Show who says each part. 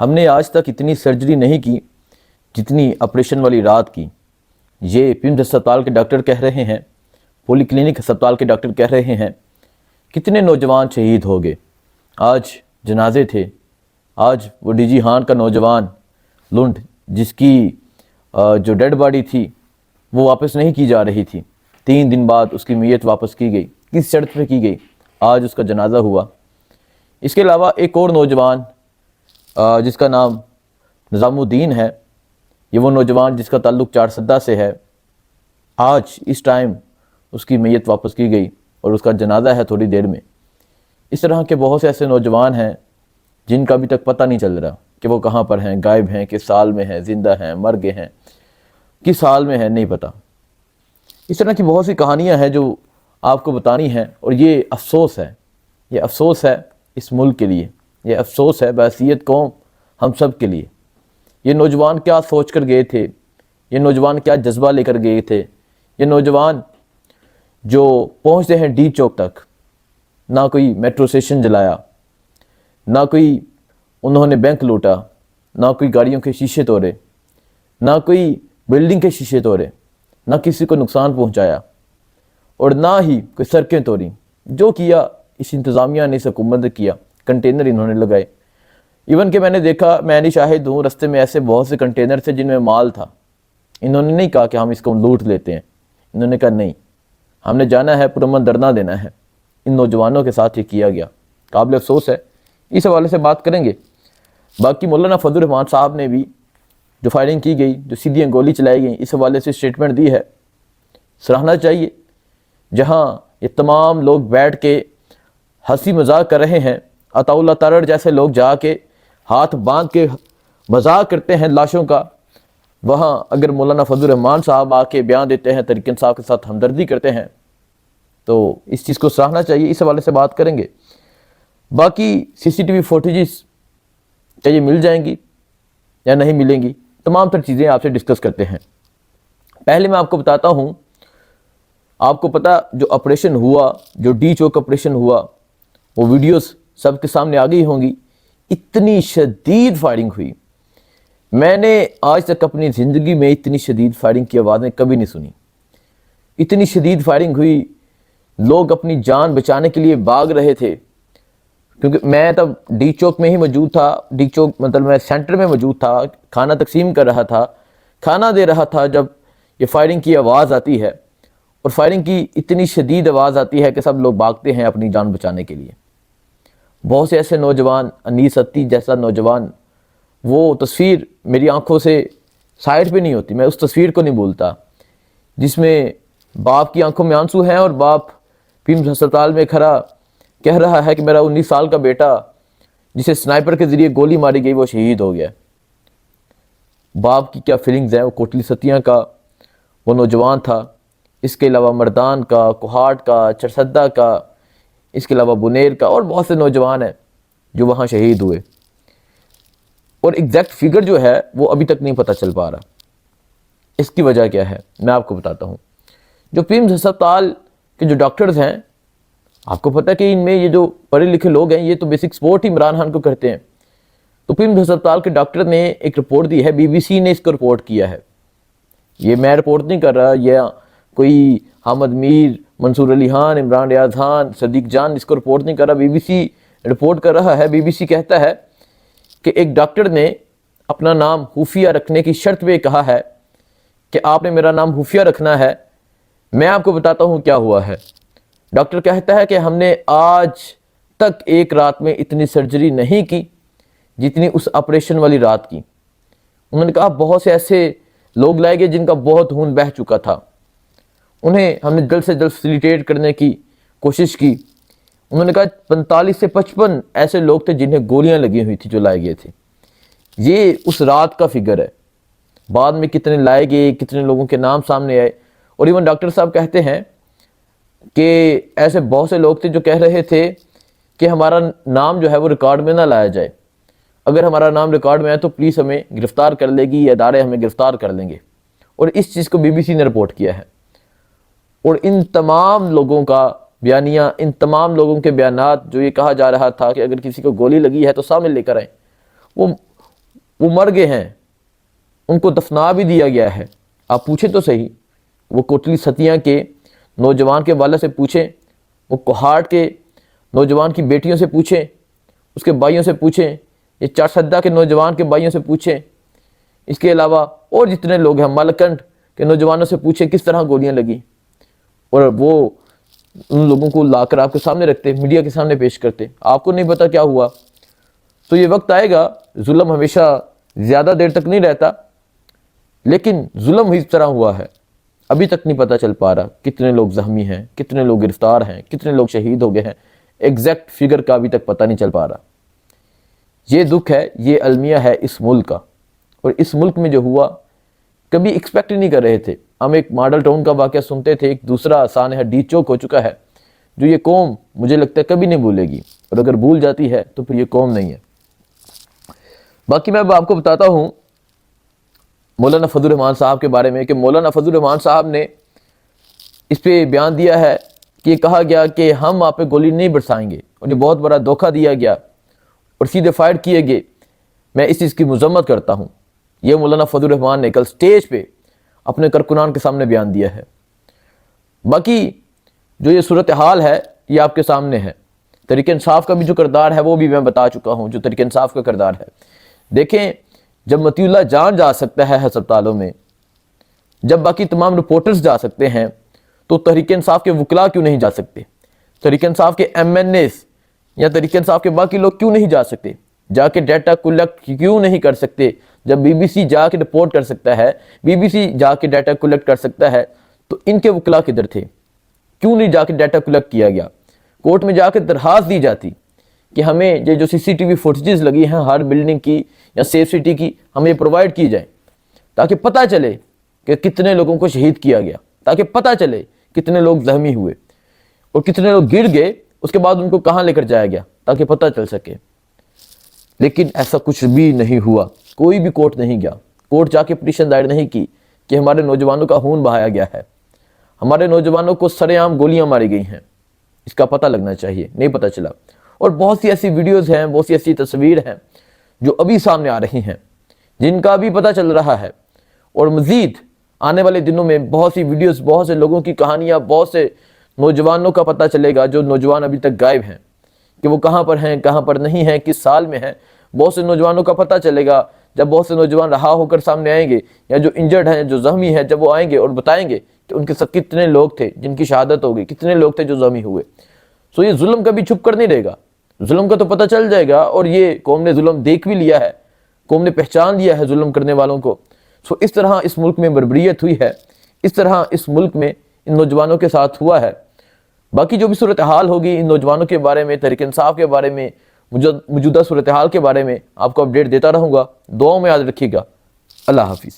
Speaker 1: ہم نے آج تک اتنی سرجری نہیں کی جتنی آپریشن والی رات کی. یہ پیمز ہسپتال کے ڈاکٹر کہہ رہے ہیں, پولی کلینک ہسپتال کے ڈاکٹر کہہ رہے ہیں. کتنے نوجوان شہید ہو گئے. آج جنازے تھے. آج وہ ڈی جی ہان کا نوجوان لنڈ جس کی جو ڈیڈ باڈی تھی وہ واپس نہیں کی جا رہی تھی, 3 دن بعد اس کی میت واپس کی گئی. کس شرط پہ کی گئی؟ آج اس کا جنازہ ہوا. اس کے علاوہ ایک اور نوجوان جس کا نام نظام الدین ہے, یہ وہ نوجوان جس کا تعلق چارسدہ سے ہے. آج اس ٹائم اس کی میت واپس کی گئی اور اس کا جنازہ ہے تھوڑی دیر میں. اس طرح کے بہت سے ایسے نوجوان ہیں جن کا ابھی تک پتہ نہیں چل رہا کہ وہ کہاں پر ہیں, غائب ہیں, کس سال میں ہیں, زندہ ہیں, مر گئے ہیں, کس حال میں ہیں, نہیں پتہ. اس طرح کی بہت سی کہانیاں ہیں جو آپ کو بتانی ہیں, اور یہ افسوس ہے. یہ افسوس ہے اس ملک کے لیے, یہ افسوس ہے بحیثیت قوم ہم سب کے لیے. یہ نوجوان کیا سوچ کر گئے تھے, یہ نوجوان کیا جذبہ لے کر گئے تھے. یہ نوجوان جو پہنچتے ہیں ڈی چوک تک, نہ کوئی میٹرو اسٹیشن جلایا, نہ کوئی انہوں نے بینک لوٹا, نہ کوئی گاڑیوں کے شیشے توڑے, نہ کوئی بلڈنگ کے شیشے توڑے, نہ کسی کو نقصان پہنچایا, اور نہ ہی کوئی سڑکیں توڑیں. جو کیا اس انتظامیہ نے, اس حکومت نے کیا. کنٹینر انہوں نے لگائے. ایون کہ میں نے دیکھا, میں نہیں شاہد ہوں, رستے میں ایسے بہت سے کنٹینر تھے جن میں مال تھا. انہوں نے نہیں کہا کہ ہم اس کو لوٹ لیتے ہیں. انہوں نے کہا نہیں, ہم نے جانا ہے, پرامن دھرنا دینا ہے. ان نوجوانوں کے ساتھ یہ کیا گیا. قابل افسوس ہے. اس حوالے سے بات کریں گے. باقی مولانا فضل الرحمان صاحب نے بھی جو فائرنگ کی گئی, جو سیدھی گولی چلائی گئی, اس حوالے سے اسٹیٹمنٹ دی ہے. سراہنا چاہیے. جہاں یہ تمام لوگ بیٹھ کے ہنسی مذاق کر رہے ہیں, عطا اللہ تارڑ جیسے لوگ جا کے ہاتھ باندھ کے مذاق کرتے ہیں لاشوں کا, وہاں اگر مولانا فضل الرحمان صاحب آ کے بیان دیتے ہیں, طریق انصاف کے ساتھ ہمدردی کرتے ہیں, تو اس چیز کو سراہنا چاہیے. اس حوالے سے بات کریں گے. باقی CCTV فوٹیجز کیا یہ مل جائیں گی یا نہیں ملیں گی, تمام تر چیزیں آپ سے ڈسکس کرتے ہیں. پہلے میں آپ کو بتاتا ہوں, آپ کو پتہ جو آپریشن ہوا, جو ڈی چوک آپریشن ہوا, وہ ویڈیوز سب کے سامنے آ گئی ہوں گی. اتنی شدید فائرنگ ہوئی, میں نے آج تک اپنی زندگی میں اتنی شدید فائرنگ کی آوازیں کبھی نہیں سنی. اتنی شدید فائرنگ ہوئی, لوگ اپنی جان بچانے کے لیے بھاگ رہے تھے. کیونکہ میں تب ڈی چوک میں ہی موجود تھا. ڈی چوک مطلب میں سینٹر میں موجود تھا, کھانا تقسیم کر رہا تھا, کھانا دے رہا تھا جب یہ فائرنگ کی آواز آتی ہے. اور فائرنگ کی اتنی شدید آواز آتی ہے کہ سب لوگ بھاگتے ہیں اپنی جان بچانے کے لیے. بہت سے ایسے نوجوان, انیس اتی جیسا نوجوان, وہ تصویر میری آنکھوں سے سائڈ پہ نہیں ہوتی. میں اس تصویر کو نہیں بھولتا جس میں باپ کی آنکھوں میں آنسو ہیں, اور باپ پیمز ہسپتال میں کھڑا کہہ رہا ہے کہ میرا 19 سال کا بیٹا جسے سنائپر کے ذریعے گولی ماری گئی وہ شہید ہو گیا. باپ کی کیا فیلنگز ہیں. وہ کوٹلی ستیاں کا وہ نوجوان تھا, اس کے علاوہ مردان کا, کوہاٹ کا, چرسدہ کا, اس کے علاوہ بنیر کا, اور بہت سے نوجوان ہیں جو وہاں شہید ہوئے. اور ایگزیکٹ فگر جو ہے وہ ابھی تک نہیں پتہ چل پا رہا. اس کی وجہ کیا ہے میں آپ کو بتاتا ہوں. جو پیمز ہسپتال کے جو ڈاکٹرز ہیں, آپ کو پتہ کہ ان میں یہ جو پڑھے لکھے لوگ ہیں یہ تو بیسک سپورٹ ہی عمران خان کو کرتے ہیں. تو پیمز ہسپتال کے ڈاکٹر نے ایک رپورٹ دی ہے, BBC نے اس کو رپورٹ کیا ہے. یہ میں رپورٹ نہیں کر رہا, یہ کوئی حامد میر, منصور علی خان, عمران ریاض خان, صدیق جان اس کو رپورٹ نہیں کر رہا, BBC رپورٹ کر رہا ہے. BBC کہتا ہے کہ ایک ڈاکٹر نے اپنا نام خفیہ رکھنے کی شرط پہ کہا ہے کہ آپ نے میرا نام خفیہ رکھنا ہے. میں آپ کو بتاتا ہوں کیا ہوا ہے. ڈاکٹر کہتا ہے کہ ہم نے آج تک ایک رات میں اتنی سرجری نہیں کی جتنی اس آپریشن والی رات کی. انہوں نے کہا بہت سے ایسے لوگ لائے گئے جن کا بہت خون بہہ چکا تھا, انہیں ہم نے جلد سے جلد فیسیلیٹیٹ کرنے کی کوشش کی. انہوں نے کہا 45 سے 55 ایسے لوگ تھے جنہیں گولیاں لگی ہوئی تھی جو لائے گئے تھے. یہ اس رات کا فگر ہے. بعد میں کتنے لائے گئے, کتنے لوگوں کے نام سامنے آئے. اور ایون ڈاکٹر صاحب کہتے ہیں کہ ایسے بہت سے لوگ تھے جو کہہ رہے تھے کہ ہمارا نام جو ہے وہ ریکارڈ میں نہ لایا جائے. اگر ہمارا نام ریکارڈ میں ہے تو پولیس ہمیں گرفتار کر لے گی, یا ادارے ہمیں گرفتار کر لیں گے. اور اس چیز کو BBC نے رپورٹ کیا ہے. اور ان تمام لوگوں کا بیانیہ, ان تمام لوگوں کے بیانات جو یہ کہا جا رہا تھا کہ اگر کسی کو گولی لگی ہے تو سامنے لے کر آئیں, وہ مر گئے ہیں، ان کو دفنا بھی دیا گیا ہے۔ آپ پوچھیں تو صحیح، وہ کوٹلی ستیاں کے نوجوان کے والد سے پوچھیں، وہ کوہاٹ کے نوجوان کی بیٹیوں سے پوچھیں، اس کے بھائیوں سے پوچھیں، یہ چارسدہ کے نوجوان کے بھائیوں سے پوچھیں، اس کے علاوہ اور جتنے لوگ ہیں مالکنڈ کے نوجوانوں سے پوچھیں کس طرح گولیاں لگیں، اور وہ ان لوگوں کو لا کر آپ کے سامنے رکھتے، میڈیا کے سامنے پیش کرتے۔ آپ کو نہیں پتا کیا ہوا۔ تو یہ وقت آئے گا، ظلم ہمیشہ زیادہ دیر تک نہیں رہتا، لیکن ظلم اس طرح ہوا ہے، ابھی تک نہیں پتہ چل پا رہا کتنے لوگ زخمی ہیں، کتنے لوگ گرفتار ہیں، کتنے لوگ شہید ہو گئے ہیں، ایگزیکٹ فگر کا ابھی تک پتہ نہیں چل پا رہا۔ یہ دکھ ہے، یہ المیہ ہے اس ملک کا، اور اس ملک میں جو ہوا کبھی ایکسپیکٹ ہی نہیں کر رہے تھے۔ ہم ایک ماڈل ٹاؤن کا واقعہ سنتے تھے، ایک دوسرا سانحہ ڈی چوک ہو چکا ہے، جو یہ قوم مجھے لگتا ہے کبھی نہیں بھولے گی، اور اگر بھول جاتی ہے تو پھر یہ قوم نہیں ہے۔ باقی میں اب آپ کو بتاتا ہوں مولانا فضل الرحمان صاحب کے بارے میں، کہ مولانا فضل الرحمان صاحب نے اس پہ بیان دیا ہے کہ یہ کہا گیا کہ ہم آپ پہ گولی نہیں برسائیں گے، اور یہ بہت بڑا دھوکہ دیا گیا اور سیدھے فائر کیے گئے۔ میں اس چیز کی مذمت کرتا ہوں۔ یہ مولانا فضل الرحمان نے کل سٹیج پہ اپنے کارکنان کے سامنے بیان دیا ہے۔ باقی جو یہ صورتحال ہے یہ آپ کے سامنے ہے۔ تحریک انصاف کا بھی جو کردار ہے وہ بھی میں بتا چکا ہوں، جو تحریک انصاف کا کردار ہے۔ دیکھیں، جب مطیع اللہ جان جا سکتا ہے ہسپتالوں میں، جب باقی تمام رپورٹرز جا سکتے ہیں، تو تحریک انصاف کے وکلاء کیوں نہیں جا سکتے؟ تحریک انصاف کے ایم این ایز یا تحریک انصاف کے باقی لوگ کیوں نہیں جا سکتے؟ جا کے ڈیٹا کلیکٹ کیوں نہیں کر سکتے؟ جب بی بی سی جا کے رپورٹ کر سکتا ہے، بی بی سی جا کے ڈیٹا کلیکٹ کر سکتا ہے، تو ان کے وکلاء کدھر تھے؟ کیوں نہیں جا کے ڈیٹا کلیکٹ کیا گیا؟ کورٹ میں جا کے درخواست دی جاتی کہ ہمیں یہ جو سی سی ٹی وی فوٹیجز لگی ہیں ہر بلڈنگ کی یا سیف سٹی کی، ہمیں پرووائڈ کی جائیں، تاکہ پتہ چلے کہ کتنے لوگوں کو شہید کیا گیا، تاکہ پتہ چلے کتنے لوگ زخمی ہوئے اور کتنے لوگ گر گئے، اس کے بعد ان کو کہاں لے کر جایا گیا، تاکہ پتہ چل سکے۔ لیکن ایسا کچھ بھی نہیں ہوا، کوئی بھی کورٹ نہیں گیا، کورٹ جا کے پٹیشن دائر نہیں کی کہ ہمارے نوجوانوں کا خون بہایا گیا ہے، ہمارے نوجوانوں کو سرے عام گولیاں ماری گئی ہیں، اس کا پتہ لگنا چاہیے، نہیں پتہ چلا۔ اور بہت سی ایسی ویڈیوز ہیں، بہت سی ایسی تصویر ہیں جو ابھی سامنے آ رہی ہیں، جن کا بھی پتہ چل رہا ہے، اور مزید آنے والے دنوں میں بہت سی ویڈیوز، بہت سے لوگوں کی کہانیاں، بہت سے نوجوانوں کا پتہ چلے گا جو نوجوان ابھی تک غائب ہیں، کہ وہ کہاں پر ہیں، کہاں پر نہیں ہیں، کس سال میں ہیں۔ بہت سے نوجوانوں کا پتہ چلے گا جب بہت سے نوجوان رہا ہو کر سامنے آئیں گے، یا جو انجرڈ ہیں، جو زخمی ہیں، جب وہ آئیں گے اور بتائیں گے کہ ان کے ساتھ کتنے لوگ تھے جن کی شہادت ہو گئی، کتنے لوگ تھے جو زخمی ہوئے۔ سو یہ ظلم کبھی چھپ کر نہیں رہے گا، ظلم کا تو پتہ چل جائے گا، اور یہ قوم نے ظلم دیکھ بھی لیا ہے، قوم نے پہچان لیا ہے ظلم کرنے والوں کو۔ سو اس طرح اس ملک میں بربریت ہوئی ہے، اس طرح اس ملک میں ان نوجوانوں کے ساتھ ہوا ہے۔ باقی جو بھی صورتحال ہوگی ان نوجوانوں کے بارے میں، تحریک انصاف کے بارے میں، موجودہ صورتحال کے بارے میں آپ کو اپڈیٹ دیتا رہوں گا۔ دعاؤں میں یاد رکھیے گا۔ اللہ حافظ۔